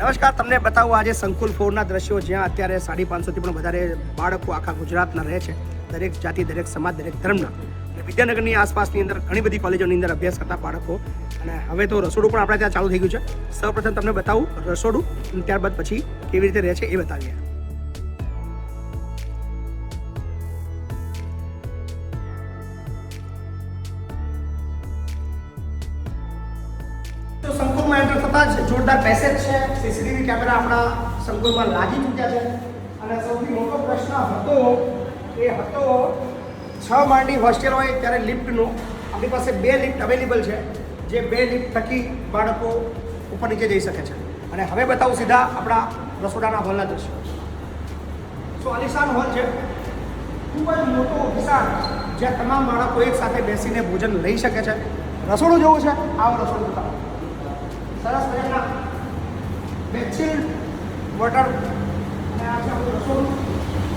નમસ્કાર, તમને બતાવું આજે સંકુલ 4ના દ્રશ્યો, જ્યાં અત્યારે 550થી પણ વધારે બાળકો આખા ગુજરાતના રહે છે. દરેક જાતિ, દરેક સમાજ, દરેક ધર્મના. અને વિદ્યાનગરની આસપાસની અંદર ઘણી બધી કોલેજોની અંદર અભ્યાસ કરતા બાળકો. અને હવે તો રસોડું પણ આપણે ત્યાં ચાલુ થઈ ગયું છે. સૌપ્રથમ તમને બતાવું રસોડું, અને ત્યારબાદ પછી કેવી રીતે રહે છે એ બતાવીએ. તો સંકુલમાં એન્ટર થતાં જ જોરદાર પેસેજ છે. સીસીટીવી કેમેરા આપણા સંકુલમાં લાગી ચૂક્યા છે. અને સૌથી મોટો પ્રશ્ન હતો 6 માળની હોસ્ટેલ હોય ત્યારે લિફ્ટનો આપણી પાસે 2 લિફ્ટ અવેલેબલ છે, જે 2 લિફ્ટ થકી બાળકો ઉપર નીચે જઈ શકે છે. અને હવે બતાવું સીધા આપણા રસોડાના હોલના દ્રશ્યો. સો આલિશાન હોલ છે, ખૂબ જ મોટો વિશાળ, જ્યાં તમામ બાળકો એક સાથે બેસીને ભોજન લઈ શકે છે. રસોડું જોવું છે, આવો રસોડું બતાવો. સરસ મજાના બેચિલ વોટર, અને આ છે આપણું રસોડું,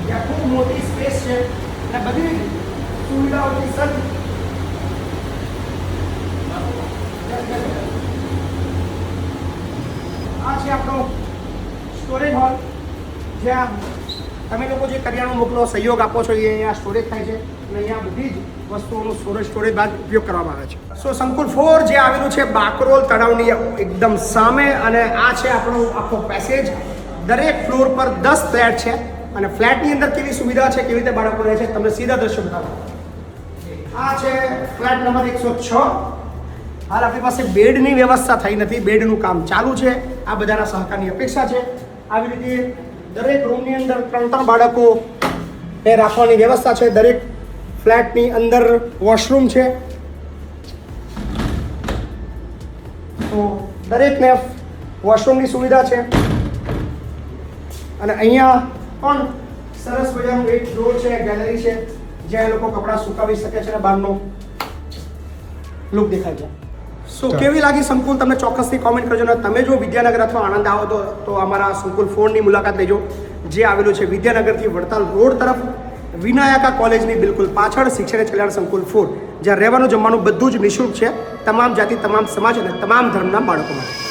જ્યાં ખૂબ મોટી સ્પેસ છે અને બધી સુવિધાઓથી સજ્જ. આ છે આપણો સ્ટોરેજ હોલ, જ્યાં તમે લોકો જે કરિયાણું મોકલો, સહયોગ આપો છો, એ અહીંયા સ્ટોરેજ થાય છે. અને અહીંયા બધી જ વસ્તુઓનું સ્ટોરેજ બાદ ઉપયોગ કરવામાં આવે છે. સો સંકુલ 4 જે આવેલું છે બાકરોલ તળાવની એકદમ સામે, અને આ છે આપણો આખો પેસેજ. દરેક ફ્લોર પર 10 ફ્લેટ છે. અને ફ્લેટની અંદર કેવી સુવિધા છે, કેવી રીતે બાળકો રહે છે, તમને સીધા દ્રશ્યો બતાવો. આ છે ફ્લેટ નંબર 106. હાલ આપણી પાસે બેડની વ્યવસ્થા થઈ નથી, બેડનું કામ ચાલુ છે. આ બધાના સહકારની અપેક્ષા છે. આવી રીતે દરેક રૂમની અંદર 3 બાળકો ને રાખવાની વ્યવસ્થા છે. દરેક ફ્લેટની અંદર વોશરૂમ છે, તો દરેકને વોશરૂમની સુવિધા છે. અને અહીંયા પણ સરસ મજાનું એક ફ્લોર છે, ગેલેરી છે, જ્યાં લોકો કપડાં સુકાવી શકે છે અને બહારનો લુક દેખાય છે. સો કેવી લાગી સંકુલ, તમને ચોક્કસથી કોમેન્ટ કરજો. અને તમે જો વિદ્યાનગર અથવા આણંદ આવો તો અમારા સંકુલ 4ની મુલાકાત લેજો, જે આવેલું છે વિદ્યાનગરથી વડતાલ રોડ તરફ, વિનાયકા કોલેજની બિલકુલ પાછળ, શિક્ષણ કલ્યાણ સંકુલ 4, જ્યાં રહેવાનું જમવાનું બધું જ નિઃશુલ્ક છે, તમામ જાતિ, તમામ સમાજ અને તમામ ધર્મના બાળકો માટે.